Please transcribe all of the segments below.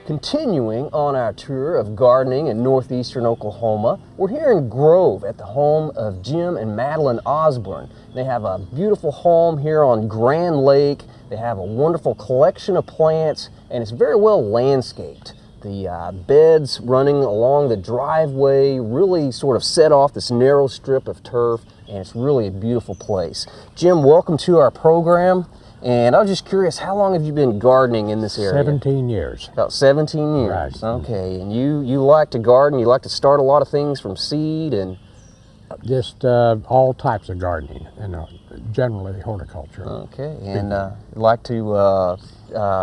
Continuing on our tour of gardening in northeastern Oklahoma, we're here in Grove at the home of Jim and Madeline Osborne. They have a beautiful home here on Grand Lake. They have a wonderful collection of plants, and it's very well landscaped. The beds running along the driveway really sort of set off this narrow strip of turf, and it's really a beautiful place. Jim, welcome to our program. And I was just curious, how long have you been gardening in this area? 17 years. About 17 years. Right. Okay, and you like to garden, you like to start a lot of things from seed and... Just all types of gardening, and generally horticulture. Okay, and you like to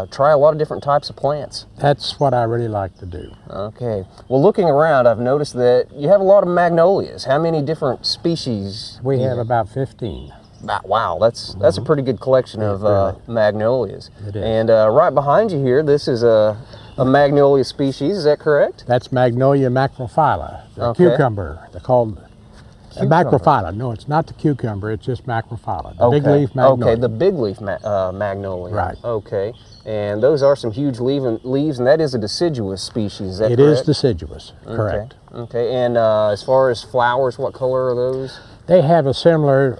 try a lot of different types of plants. That's what I really like to do. Okay, well, looking around, I've noticed that you have a lot of magnolias. How many different species? We have about 15. Wow, that's a pretty good collection of magnolias. It is. And right behind you here, this is a magnolia species, is that correct? That's Magnolia macrophylla, the cucumber. They're called macrophylla. No, it's not the cucumber, it's just macrophylla, the big leaf magnolia. Okay, the big leaf magnolia. Right. Okay, and those are some huge leaves, and that is a deciduous species, is that correct? It is deciduous, correct. Okay, and as far as flowers, what color are those? They have a similar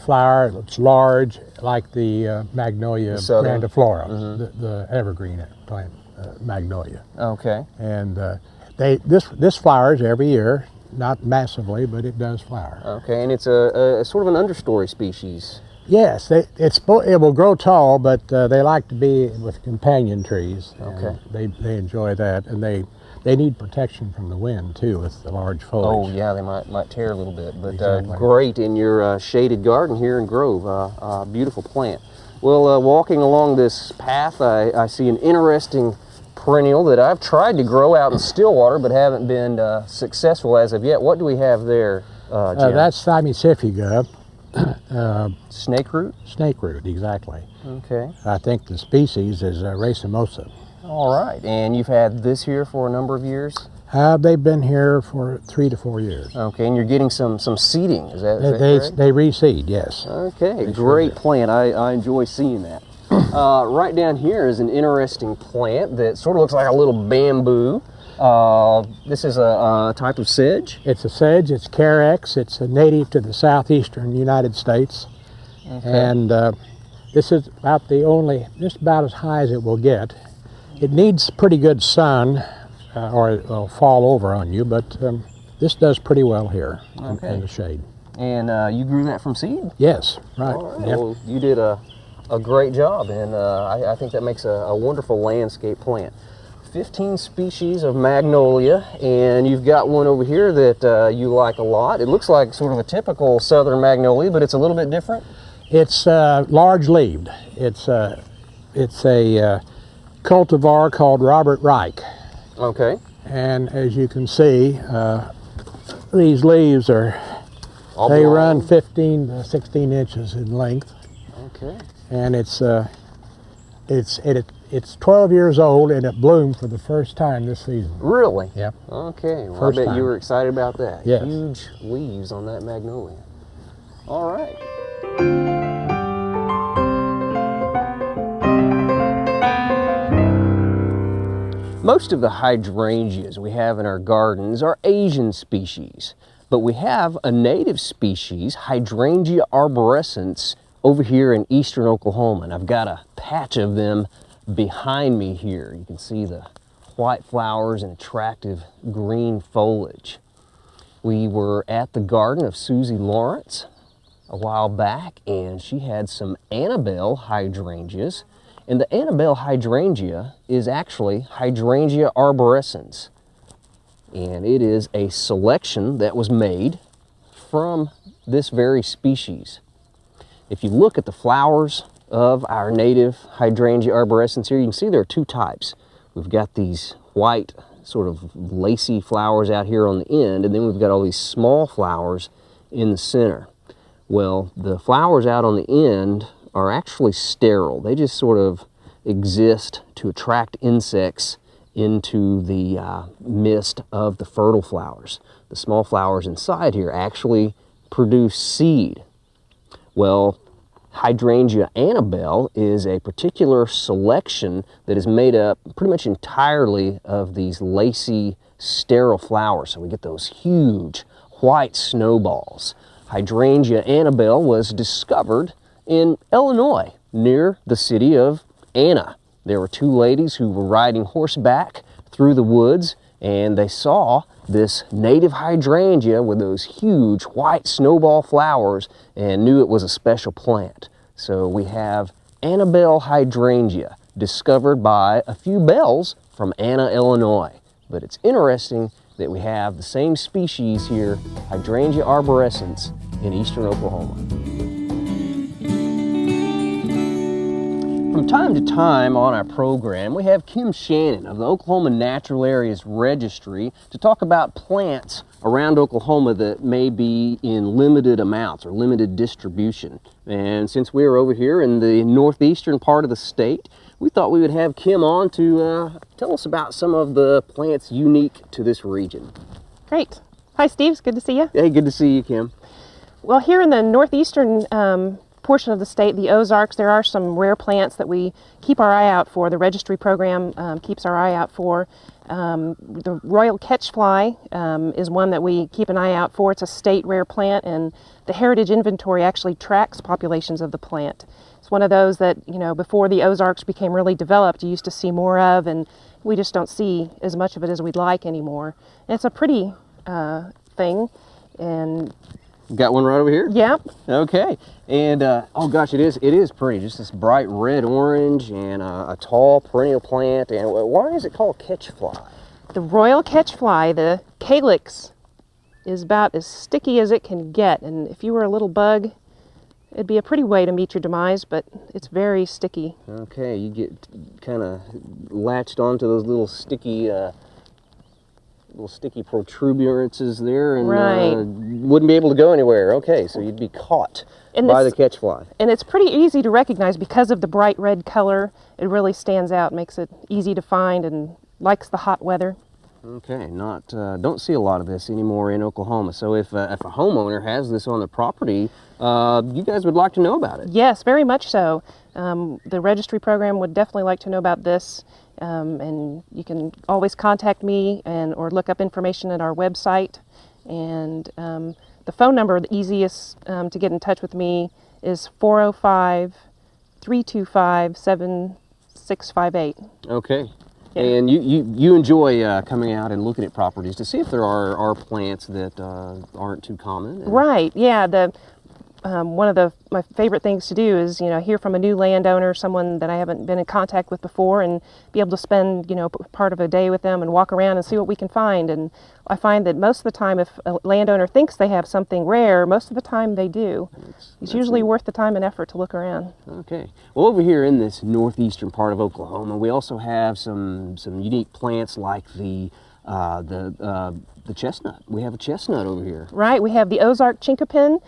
flower. It's large, like the Magnolia grandiflora, the evergreen plant, magnolia. Okay. And this flowers every year, not massively, but it does flower. Okay, and it's a sort of an understory species. Yes, it will grow tall, but they like to be with companion trees. Okay. They enjoy that, and they need protection from the wind too with the large foliage. Oh yeah, they might tear a little bit, but exactly. Great in your shaded garden here in Grove. Beautiful plant. Well, walking along this path, I see an interesting perennial that I've tried to grow out in Stillwater, but haven't been successful as of yet. What do we have there, Jim? That's Thymicephiga. Snake root? Snake root, exactly. Okay. I think the species is racemosa. All right, and you've had this here for a number of years? They've been here for 3 to 4 years. Okay, and you're getting some seeding, is that correct? They reseed, yes. Okay, great plant. I enjoy seeing that. Right down here is an interesting plant that sort of looks like a little bamboo. This is a type of sedge? It's a sedge, it's Carex. It's a native to the southeastern United States. Okay. And this is about just about as high as it will get. It needs pretty good sun or it'll fall over on you, but this does pretty well here in the shade. And you grew that from seed? Yes, right. All right. Yep. Well, you did a great job, and I think that makes a wonderful landscape plant. 15 species of magnolia, and you've got one over here that you like a lot. It looks like sort of a typical southern magnolia, but it's a little bit different. It's large-leaved. It's a cultivar called Robert Reich. Okay. And as you can see, these leaves run 15 to 16 inches in length. Okay. And it's 12 years old, and it bloomed for the first time this season. Really? Yep. Okay. Well, I bet you were excited about that. Yes. Huge leaves on that magnolia. All right. Most of the hydrangeas we have in our gardens are Asian species, but we have a native species, Hydrangea arborescens, over here in eastern Oklahoma, and I've got a patch of them behind me here. You can see the white flowers and attractive green foliage. We were at the garden of Susie Lawrence a while back, and she had some Annabelle hydrangeas. And the Annabelle hydrangea is actually Hydrangea arborescens. And it is a selection that was made from this very species. If you look at the flowers of our native Hydrangea arborescens here, you can see there are two types. We've got these white sort of lacy flowers out here on the end, and then we've got all these small flowers in the center. Well, the flowers out on the end are actually sterile. They just sort of exist to attract insects into the mist of the fertile flowers. The small flowers inside here actually produce seed. Well, Hydrangea Annabelle is a particular selection that is made up pretty much entirely of these lacy, sterile flowers. So we get those huge white snowballs. Hydrangea Annabelle was discovered in Illinois near the city of Anna. There were two ladies who were riding horseback through the woods, and they saw this native hydrangea with those huge white snowball flowers and knew it was a special plant. So we have Annabelle hydrangea, discovered by a few bells from Anna, Illinois. But it's interesting that we have the same species here, Hydrangea arborescens, in eastern Oklahoma. From time to time on our program, we have Kim Shannon of the Oklahoma Natural Areas Registry to talk about plants around Oklahoma that may be in limited amounts or limited distribution. And since we're over here in the northeastern part of the state, we thought we would have Kim on to tell us about some of the plants unique to this region. Great. Hi, Steve. It's good to see you. Hey, good to see you, Kim. Well, here in the northeastern portion of the state, the Ozarks, there are some rare plants that we keep our eye out for. The registry program keeps our eye out for. The royal catchfly is one that we keep an eye out for. It's a state rare plant, and the Heritage Inventory actually tracks populations of the plant. It's one of those that, you know, before the Ozarks became really developed, you used to see more of, and we just don't see as much of it as we'd like anymore. And it's a pretty thing, and got one right over here? Yep. Okay. And oh gosh, it is pretty. Just this bright red orange and a tall perennial plant. And why is it called catchfly? The royal catchfly, the calyx, is about as sticky as it can get. And if you were a little bug, it'd be a pretty way to meet your demise, but it's very sticky. Okay, you get kind of latched onto those little sticky protuberances there, and right. Wouldn't be able to go anywhere. Okay, so you'd be caught by the catchfly. And it's pretty easy to recognize because of the bright red color. It really stands out, makes it easy to find, and likes the hot weather. Okay, don't see a lot of this anymore in Oklahoma. So if a homeowner has this on their property, you guys would like to know about it. Yes, very much so. The registry program would definitely like to know about this. And you can always contact me or look up information at our website. And the phone number, the easiest to get in touch with me, is 405-325-7658. Okay. Yeah. And you enjoy coming out and looking at properties to see if there are plants that aren't too common. Right. Yeah. One of my favorite things to do is, hear from a new landowner, someone that I haven't been in contact with before, and be able to spend, part of a day with them and walk around and see what we can find. And I find that most of the time, if a landowner thinks they have something rare, most of the time they do. It's usually worth the time and effort to look around. Okay. Well, over here in this northeastern part of Oklahoma, we also have some unique plants like the chestnut. We have a chestnut over here. Right. We have the Ozark Chinquapin.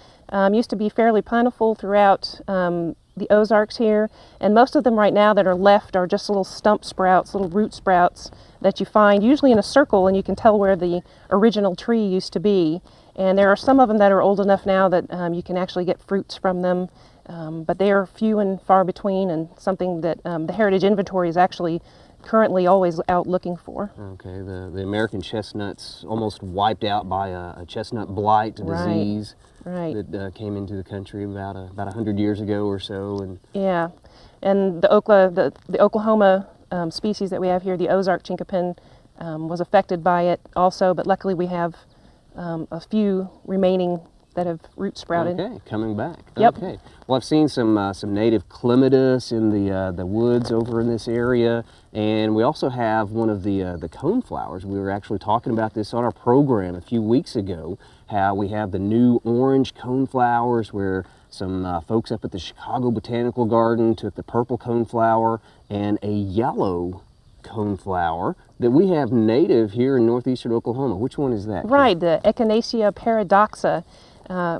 Used to be fairly plentiful throughout the Ozarks here, and most of them right now that are left are just little stump sprouts, little root sprouts that you find usually in a circle, and you can tell where the original tree used to be. And there are some of them that are old enough now that you can actually get fruits from them, but they are few and far between, and something that the Heritage Inventory is actually currently always out looking for. Okay, the American chestnut's almost wiped out by a chestnut blight disease. Right. That came into the country about 100 years ago or so. And yeah, and the Oklahoma species that we have here, the Ozark Chinquapin, was affected by it also, but luckily we have a few remaining that have root sprouted. Okay, coming back. Yep. Okay. Well, I've seen some native clematis in the woods over in this area, and we also have one of the coneflowers. We were actually talking about this on our program a few weeks ago, how we have the new orange coneflowers, where some folks up at the Chicago Botanical Garden took the purple coneflower and a yellow coneflower that we have native here in northeastern Oklahoma. Which one is that? Right, the Echinacea paradoxa.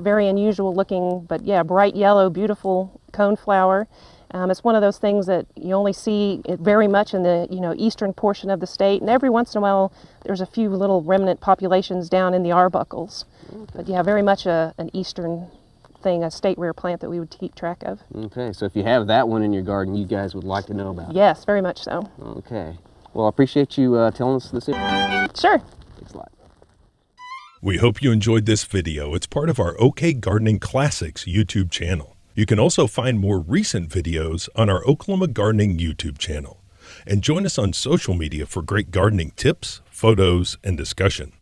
Very unusual looking, but yeah, bright yellow, beautiful coneflower. It's one of those things that you only see it very much in the eastern portion of the state, and every once in a while there's a few little remnant populations down in the Arbuckles. Okay. But yeah, very much an eastern something, a state rare plant that we would keep track of. Okay, so if you have that one in your garden, you guys would like to know about it. Yes, very much so. Okay. Well, I appreciate you telling us this. Sure. Thanks a lot. We hope you enjoyed this video. It's part of our OK Gardening Classics YouTube channel. You can also find more recent videos on our Oklahoma Gardening YouTube channel. And join us on social media for great gardening tips, photos, and discussion.